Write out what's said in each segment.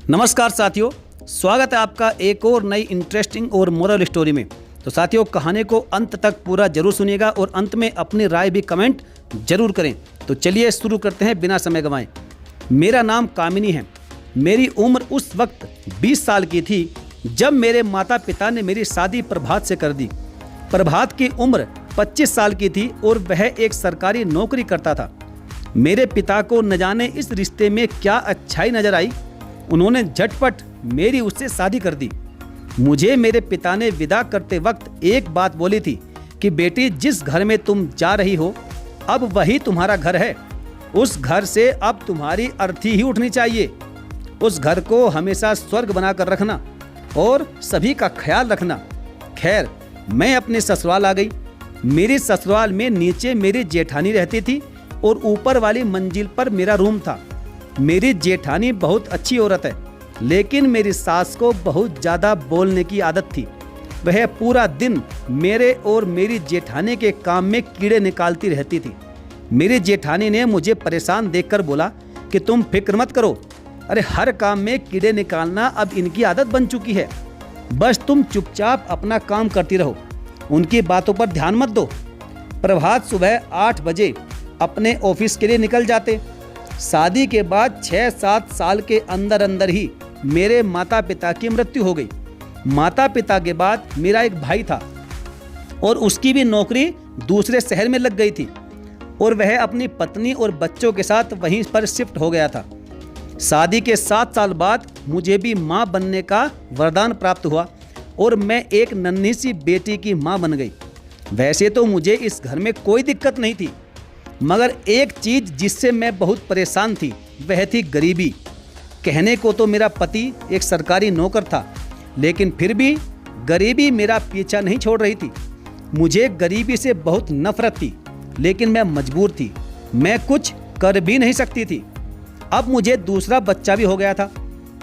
नमस्कार साथियों, स्वागत है आपका एक और नई इंटरेस्टिंग और मोरल स्टोरी में। तो साथियों, कहानी को अंत तक पूरा जरूर सुनिएगा और अंत में अपनी राय भी कमेंट जरूर करें। तो चलिए शुरू करते हैं बिना समय गंवाए। मेरा नाम कामिनी है। मेरी उम्र उस वक्त 20 साल की थी जब मेरे माता पिता ने मेरी शादी प्रभात से कर दी। प्रभात की उम्र 25 साल की थी और वह एक सरकारी नौकरी करता था। मेरे पिता को न जाने इस रिश्ते में क्या अच्छाई नजर आई, उन्होंने झटपट मेरी उससे शादी कर दी। मुझे मेरे पिता ने विदा करते वक्त एक बात बोली थी कि बेटी, जिस घर में तुम जा रही हो अब वही तुम्हारा घर है। उस घर से अब तुम्हारी अर्थी ही उठनी चाहिए। उस घर को हमेशा स्वर्ग बनाकर रखना और सभी का ख्याल रखना। खैर, मैं अपने ससुराल आ गई। मेरी ससुराल में नीचे मेरी जेठानी रहती थी और ऊपर वाली मंजिल पर मेरा रूम था। मेरी जेठानी बहुत अच्छी औरत है, लेकिन मेरी सास को बहुत ज़्यादा बोलने की आदत थी। वह पूरा दिन मेरे और मेरी जेठानी के काम में कीड़े निकालती रहती थी। मेरी जेठानी ने मुझे परेशान देखकर बोला कि तुम फिक्र मत करो, अरे हर काम में कीड़े निकालना अब इनकी आदत बन चुकी है, बस तुम चुपचाप अपना काम करती रहो, उनकी बातों पर ध्यान मत दो। प्रभात सुबह 8 बजे अपने ऑफिस के लिए निकल जाते। शादी के बाद 6-7 साल के अंदर अंदर ही मेरे माता पिता की मृत्यु हो गई। माता पिता के बाद मेरा एक भाई था और उसकी भी नौकरी दूसरे शहर में लग गई थी और वह अपनी पत्नी और बच्चों के साथ वहीं पर शिफ्ट हो गया था। शादी के 7 साल बाद मुझे भी माँ बनने का वरदान प्राप्त हुआ और मैं एक नन्ही सी बेटी की माँ बन गई। वैसे तो मुझे इस घर में कोई दिक्कत नहीं थी, मगर एक चीज़ जिससे मैं बहुत परेशान थी वह थी गरीबी। कहने को तो मेरा पति एक सरकारी नौकर था, लेकिन फिर भी गरीबी मेरा पीछा नहीं छोड़ रही थी। मुझे गरीबी से बहुत नफरत थी, लेकिन मैं मजबूर थी, मैं कुछ कर भी नहीं सकती थी। अब मुझे दूसरा बच्चा भी हो गया था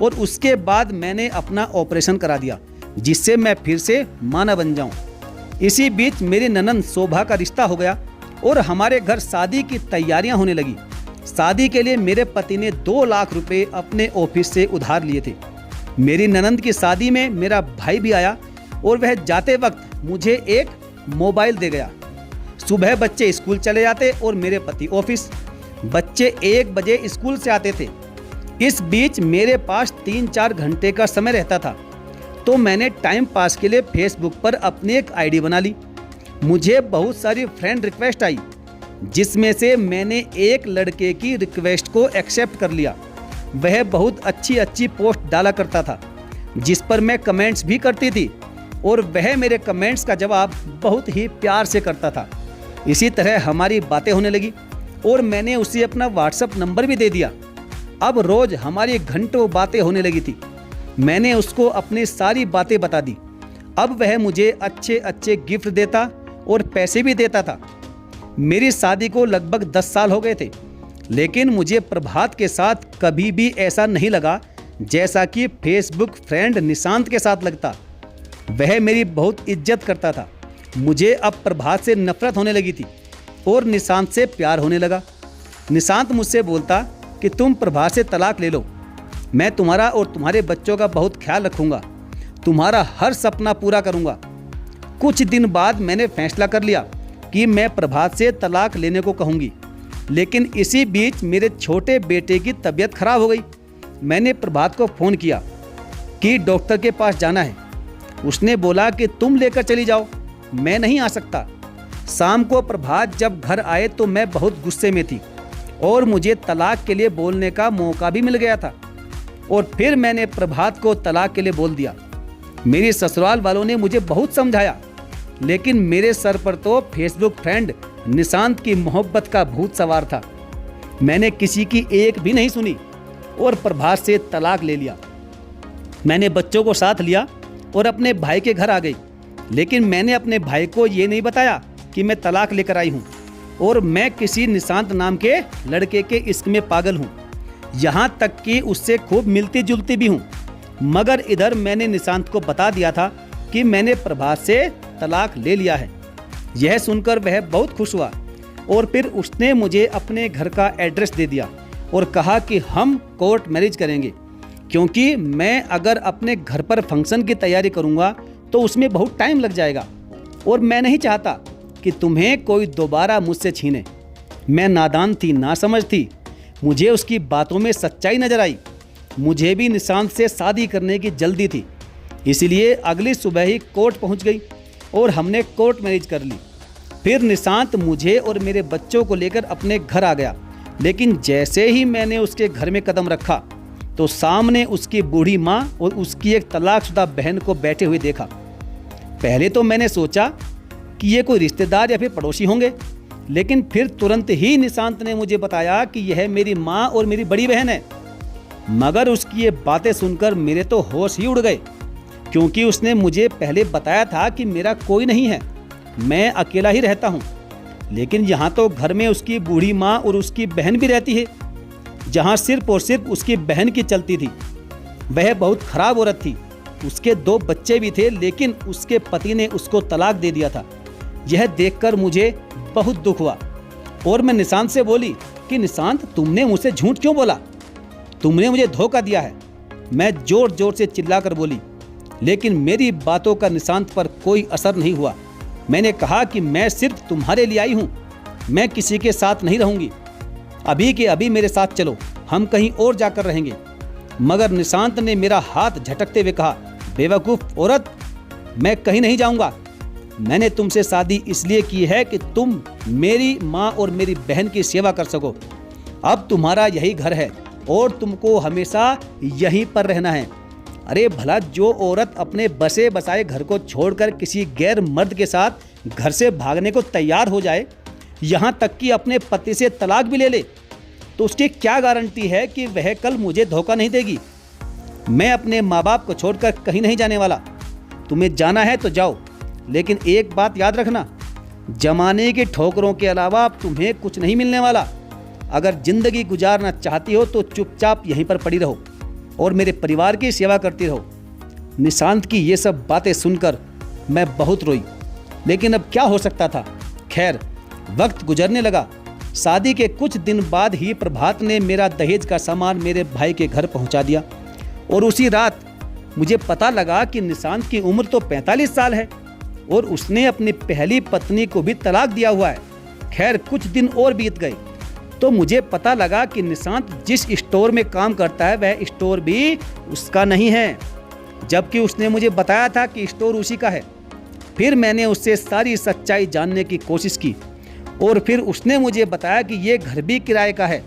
और उसके बाद मैंने अपना ऑपरेशन करा दिया जिससे मैं फिर से मां न बन जाऊं। इसी बीच मेरी ननंद शोभा का रिश्ता हो गया और हमारे घर शादी की तैयारियां होने लगी। शादी के लिए मेरे पति ने 2 लाख रुपए अपने ऑफिस से उधार लिए थे। मेरी ननंद की शादी में मेरा भाई भी आया और वह जाते वक्त मुझे एक मोबाइल दे गया। सुबह बच्चे स्कूल चले जाते और मेरे पति ऑफिस। बच्चे 1 बजे स्कूल से आते थे। इस बीच मेरे पास 3-4 घंटे का समय रहता था, तो मैंने टाइम पास के लिए फेसबुक पर अपनी एक आईडी बना ली। मुझे बहुत सारी फ्रेंड रिक्वेस्ट आई, जिसमें से मैंने एक लड़के की रिक्वेस्ट को एक्सेप्ट कर लिया। वह बहुत अच्छी पोस्ट डाला करता था जिस पर मैं कमेंट्स भी करती थी और वह मेरे कमेंट्स का जवाब बहुत ही प्यार से करता था। इसी तरह हमारी बातें होने लगी और मैंने उसे अपना व्हाट्सएप नंबर भी दे दिया। अब रोज़ हमारी घंटों बातें होने लगी थी। मैंने उसको अपनी सारी बातें बता दी। अब वह मुझे अच्छे गिफ्ट देता और पैसे भी देता था। मेरी शादी को लगभग 10 साल हो गए थे, लेकिन मुझे प्रभात के साथ कभी भी ऐसा नहीं लगा जैसा कि फेसबुक फ्रेंड निशांत के साथ लगता। वह मेरी बहुत इज्जत करता था। मुझे अब प्रभात से नफरत होने लगी थी और निशांत से प्यार होने लगा। निशांत मुझसे बोलता कि तुम प्रभात से तलाक ले लो, मैं तुम्हारा और तुम्हारे बच्चों का बहुत ख्याल रखूँगा, तुम्हारा हर सपना पूरा करूँगा। कुछ दिन बाद मैंने फैसला कर लिया कि मैं प्रभात से तलाक लेने को कहूँगी, लेकिन इसी बीच मेरे छोटे बेटे की तबीयत खराब हो गई। मैंने प्रभात को फ़ोन किया कि डॉक्टर के पास जाना है। उसने बोला कि तुम लेकर चली जाओ, मैं नहीं आ सकता। शाम को प्रभात जब घर आए तो मैं बहुत गुस्से में थी और मुझे तलाक के लिए बोलने का मौका भी मिल गया था और फिर मैंने प्रभात को तलाक के लिए बोल दिया। मेरी ससुराल वालों ने मुझे बहुत समझाया, लेकिन मेरे सर पर तो फेसबुक फ्रेंड निशांत की मोहब्बत का भूत सवार था। मैंने किसी की एक भी नहीं सुनी और प्रभात से तलाक ले लिया। मैंने बच्चों को साथ लिया और अपने भाई के घर आ गई, लेकिन मैंने अपने भाई को ये नहीं बताया कि मैं तलाक लेकर आई हूँ और मैं किसी निशांत नाम के लड़के के इश्क में पागल हूँ। यहाँ तक कि उससे खूब मिलती जुलती भी हूँ, मगर इधर मैंने निशांत को बता दिया था कि मैंने प्रभात से तलाक ले लिया है। यह सुनकर वह बहुत खुश हुआ और फिर उसने मुझे अपने घर का एड्रेस दे दिया और कहा कि हम कोर्ट मैरिज करेंगे, क्योंकि मैं अगर अपने घर पर फंक्शन की तैयारी करूँगा तो उसमें बहुत टाइम लग जाएगा और मैं नहीं चाहता कि तुम्हें कोई दोबारा मुझसे छीने। मैं नादान थी, नासमझ थी। मुझे उसकी बातों में सच्चाई नजर आई। मुझे भी निशांत से शादी करने की जल्दी थी, इसलिए अगली सुबह ही कोर्ट पहुंच गई और हमने कोर्ट मैरिज कर ली। फिर निशांत मुझे और मेरे बच्चों को लेकर अपने घर आ गया, लेकिन जैसे ही मैंने उसके घर में कदम रखा तो सामने उसकी बूढ़ी माँ और उसकी एक तलाकशुदा बहन को बैठे हुए देखा। पहले तो मैंने सोचा कि ये कोई रिश्तेदार या फिर पड़ोसी होंगे, लेकिन फिर तुरंत ही निशांत ने मुझे बताया कि यह मेरी माँ और मेरी बड़ी बहन है। मगर उसकी ये बातें सुनकर मेरे तो होश ही उड़ गए, क्योंकि उसने मुझे पहले बताया था कि मेरा कोई नहीं है, मैं अकेला ही रहता हूँ। लेकिन यहाँ तो घर में उसकी बूढ़ी माँ और उसकी बहन भी रहती है, जहाँ सिर्फ और सिर्फ उसकी बहन की चलती थी। वह बहुत खराब औरत थी। उसके 2 बच्चे भी थे, लेकिन उसके पति ने उसको तलाक दे दिया था। यह देखकर मुझे बहुत दुख हुआ और मैं निशांत से बोली कि निशांत, तुमने मुझसे झूठ क्यों बोला? तुमने मुझे धोखा दिया है। मैं जोर जोर से चिल्लाकर बोली, लेकिन मेरी बातों का निशांत पर कोई असर नहीं हुआ। मैंने कहा कि मैं सिर्फ तुम्हारे लिए आई हूँ, मैं किसी के साथ नहीं रहूँगी। अभी के अभी मेरे साथ चलो, हम कहीं और जाकर रहेंगे। मगर निशांत ने मेरा हाथ झटकते हुए कहा, बेवकूफ़ औरत, मैं कहीं नहीं जाऊँगा। मैंने तुमसे शादी इसलिए की है कि तुम मेरी माँ और मेरी बहन की सेवा कर सको। अब तुम्हारा यही घर है और तुमको हमेशा यहीं पर रहना है। अरे भला, जो औरत अपने बसे बसाए घर को छोड़कर किसी गैर मर्द के साथ घर से भागने को तैयार हो जाए, यहाँ तक कि अपने पति से तलाक भी ले ले, तो उसकी क्या गारंटी है कि वह कल मुझे धोखा नहीं देगी? मैं अपने माँ बाप को छोड़कर कहीं नहीं जाने वाला। तुम्हें जाना है तो जाओ, लेकिन एक बात याद रखना, जमाने की ठोकरों के अलावा अब तुम्हें कुछ नहीं मिलने वाला। अगर जिंदगी गुजारना चाहती हो तो चुपचाप यहीं पर पड़ी रहो और मेरे परिवार की सेवा करती रहो। निशांत की ये सब बातें सुनकर मैं बहुत रोई, लेकिन अब क्या हो सकता था। खैर, वक्त गुजरने लगा। शादी के कुछ दिन बाद ही प्रभात ने मेरा दहेज का सामान मेरे भाई के घर पहुंचा दिया और उसी रात मुझे पता लगा कि निशांत की उम्र तो 45 साल है और उसने अपनी पहली पत्नी को भी तलाक दिया हुआ है। खैर, कुछ दिन और बीत गए तो मुझे पता लगा कि निशांत जिस स्टोर में काम करता है वह स्टोर भी उसका नहीं है, जबकि उसने मुझे बताया था कि स्टोर उसी का है। फिर मैंने उससे सारी सच्चाई जानने की कोशिश की और फिर उसने मुझे बताया कि ये घर भी किराए का है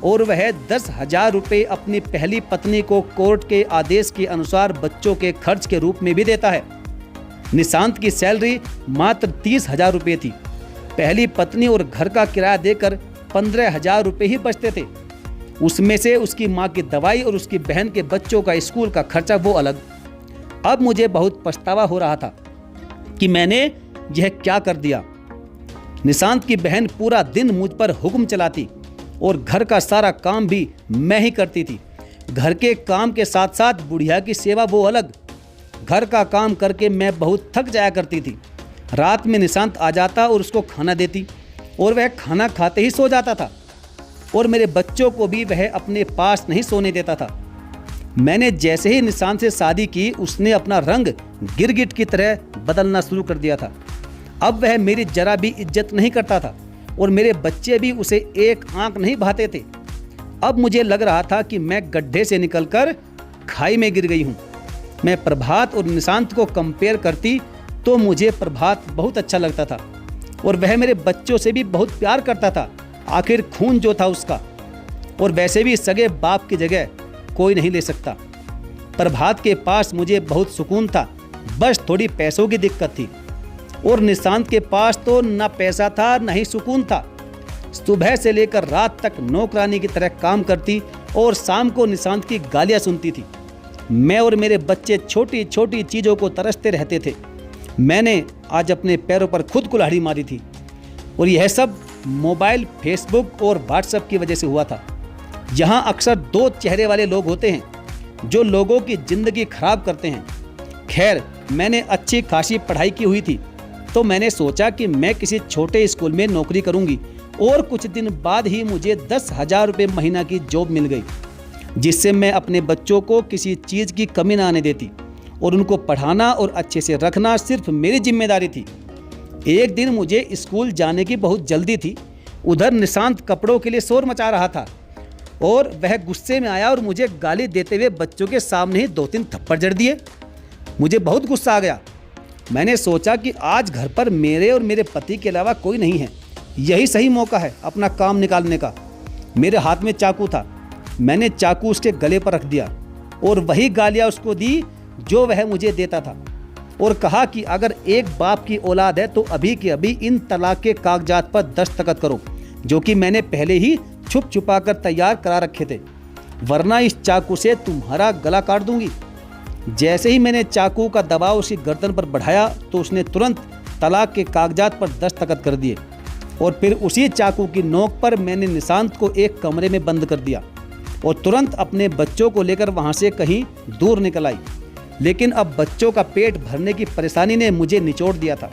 और वह 10,000 रुपये अपनी पहली पत्नी को कोर्ट के आदेश के अनुसार बच्चों के खर्च के रूप में भी देता है। निशांत की सैलरी मात्र 30,000 रुपये थी। पहली पत्नी और घर का किराया देकर 15,000 रुपये ही बचते थे। उसमें से उसकी माँ की दवाई और उसकी बहन के बच्चों का स्कूल का खर्चा वो अलग। अब मुझे बहुत पछतावा हो रहा था कि मैंने यह क्या कर दिया। निशांत की बहन पूरा दिन मुझ पर हुक्म चलाती और घर का सारा काम भी मैं ही करती थी। घर के काम के साथ साथ बुढ़िया की सेवा वो अलग। घर का काम करके मैं बहुत थक जाया करती थी। रात में निशांत आ जाता और उसको खाना देती और वह खाना खाते ही सो जाता था और मेरे बच्चों को भी वह अपने पास नहीं सोने देता था। मैंने जैसे ही निशांत से शादी की, उसने अपना रंग गिरगिट की तरह बदलना शुरू कर दिया था। अब वह मेरी जरा भी इज्जत नहीं करता था और मेरे बच्चे भी उसे एक आंख नहीं भाते थे। अब मुझे लग रहा था कि मैं गड्ढे से निकलकर खाई में गिर गई हूँ। मैं प्रभात और निशांत को कंपेयर करती तो मुझे प्रभात बहुत अच्छा लगता था और वह मेरे बच्चों से भी बहुत प्यार करता था। आखिर खून जो था उसका, और वैसे भी सगे बाप की जगह कोई नहीं ले सकता। प्रभात के पास मुझे बहुत सुकून था, बस थोड़ी पैसों की दिक्कत थी। और निशांत के पास तो ना पैसा था ना ही सुकून था। सुबह से लेकर रात तक नौकरानी की तरह काम करती और शाम को निशांत की गालियाँ सुनती थी। मैं और मेरे बच्चे छोटी छोटी चीज़ों को तरसते रहते थे। मैंने आज अपने पैरों पर खुद कुल्हाड़ी मारी थी और यह सब मोबाइल, फेसबुक और व्हाट्सएप की वजह से हुआ था। यहाँ अक्सर 2 चेहरे वाले लोग होते हैं जो लोगों की ज़िंदगी खराब करते हैं। खैर, मैंने अच्छी खासी पढ़ाई की हुई थी तो मैंने सोचा कि मैं किसी छोटे स्कूल में नौकरी करूंगी और कुछ दिन बाद ही मुझे 10,000 रुपये महीना की जॉब मिल गई। जिससे मैं अपने बच्चों को किसी चीज़ की कमी ना आने देती और उनको पढ़ाना और अच्छे से रखना सिर्फ मेरी जिम्मेदारी थी। एक दिन मुझे स्कूल जाने की बहुत जल्दी थी। उधर निशांत कपड़ों के लिए शोर मचा रहा था और वह गुस्से में आया और मुझे गाली देते हुए बच्चों के सामने ही 2-3 थप्पड़ जड़ दिए। मुझे बहुत गुस्सा आ गया। मैंने सोचा कि आज घर पर मेरे और मेरे पति के अलावा कोई नहीं है, यही सही मौका है अपना काम निकालने का। मेरे हाथ में चाकू था। मैंने चाकू उसके गले पर रख दिया और वही गालियाँ उसको दी जो वह मुझे देता था और कहा कि अगर एक बाप की औलाद है तो अभी के अभी इन तलाक के कागजात पर दस्तखत करो, जो कि मैंने पहले ही छुप छुपा कर तैयार करा रखे थे, वरना इस चाकू से तुम्हारा गला काट दूंगी। जैसे ही मैंने चाकू का दबाव उसकी गर्दन पर बढ़ाया तो उसने तुरंत तलाक के कागजात पर दस्तखत कर दिए और फिर उसी चाकू की नोक पर मैंने निशांत को एक कमरे में बंद कर दिया और तुरंत अपने बच्चों को लेकर वहाँ से कहीं दूर निकल आई। लेकिन अब बच्चों का पेट भरने की परेशानी ने मुझे निचोड़ दिया था।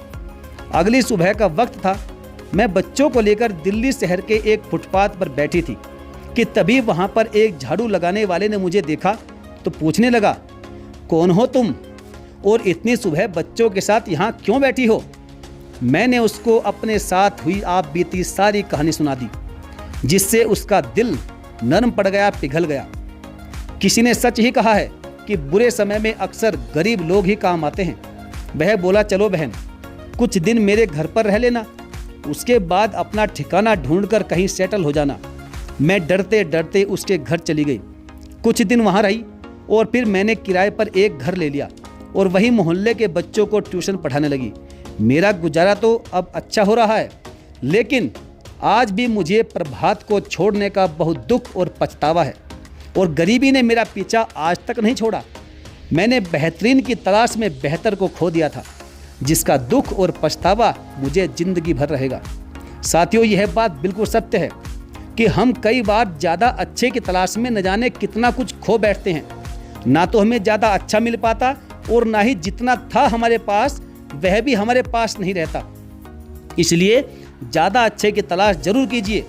अगली सुबह का वक्त था। मैं बच्चों को लेकर दिल्ली शहर के एक फुटपाथ पर बैठी थी कि तभी वहाँ पर एक झाड़ू लगाने वाले ने मुझे देखा तो पूछने लगा, कौन हो तुम और इतनी सुबह बच्चों के साथ यहाँ क्यों बैठी हो? मैंने उसको अपने साथ हुई आप बीती सारी कहानी सुना दी, जिससे उसका दिल नरम पड़ गया, पिघल गया। किसी ने सच ही कहा है कि बुरे समय में अक्सर गरीब लोग ही काम आते हैं। वह बोला, चलो बहन, कुछ दिन मेरे घर पर रह लेना, उसके बाद अपना ठिकाना ढूंढकर कहीं सेटल हो जाना। मैं डरते डरते उसके घर चली गई। कुछ दिन वहाँ रही और फिर मैंने किराए पर एक घर ले लिया और वही मोहल्ले के बच्चों को ट्यूशन पढ़ाने लगी। मेरा गुजारा तो अब अच्छा हो रहा है, लेकिन आज भी मुझे प्रभात को छोड़ने का बहुत दुख और पछतावा है और गरीबी ने मेरा पीछा आज तक नहीं छोड़ा। मैंने बेहतरीन की तलाश में बेहतर को खो दिया था, जिसका दुख और पछतावा मुझे जिंदगी भर रहेगा। साथियों, यह बात बिल्कुल सत्य है कि हम कई बार ज़्यादा अच्छे की तलाश में न जाने कितना कुछ खो बैठते हैं। ना तो हमें ज़्यादा अच्छा मिल पाता और ना ही जितना था हमारे पास वह भी हमारे पास नहीं रहता। इसलिए ज़्यादा अच्छे की तलाश जरूर कीजिए,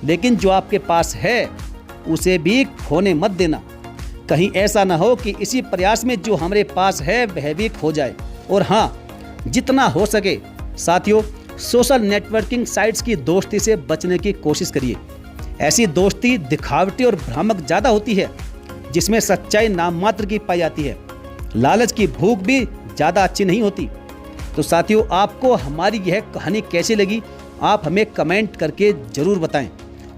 लेकिन जो आपके पास है उसे भी खोने मत देना। कहीं ऐसा ना हो कि इसी प्रयास में जो हमारे पास है वह भी खो जाए। और हाँ, जितना हो सके साथियों, सोशल नेटवर्किंग साइट्स की दोस्ती से बचने की कोशिश करिए। ऐसी दोस्ती दिखावटी और भ्रामक ज़्यादा होती है, जिसमें सच्चाई नाम मात्र की पाई जाती है। लालच की भूख भी ज़्यादा अच्छी नहीं होती। तो साथियों, आपको हमारी यह कहानी कैसी लगी आप हमें कमेंट करके ज़रूर बताएं।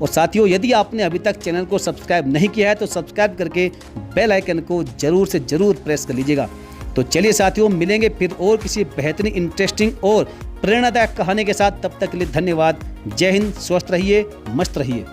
और साथियों, यदि आपने अभी तक चैनल को सब्सक्राइब नहीं किया है तो सब्सक्राइब करके बेल आइकन को ज़रूर से ज़रूर प्रेस कर लीजिएगा। तो चलिए साथियों, मिलेंगे फिर और किसी बेहतरीन, इंटरेस्टिंग और प्रेरणादायक कहानी के साथ। तब तक के लिए धन्यवाद। जय हिंद, स्वस्थ रहिए, मस्त रहिए।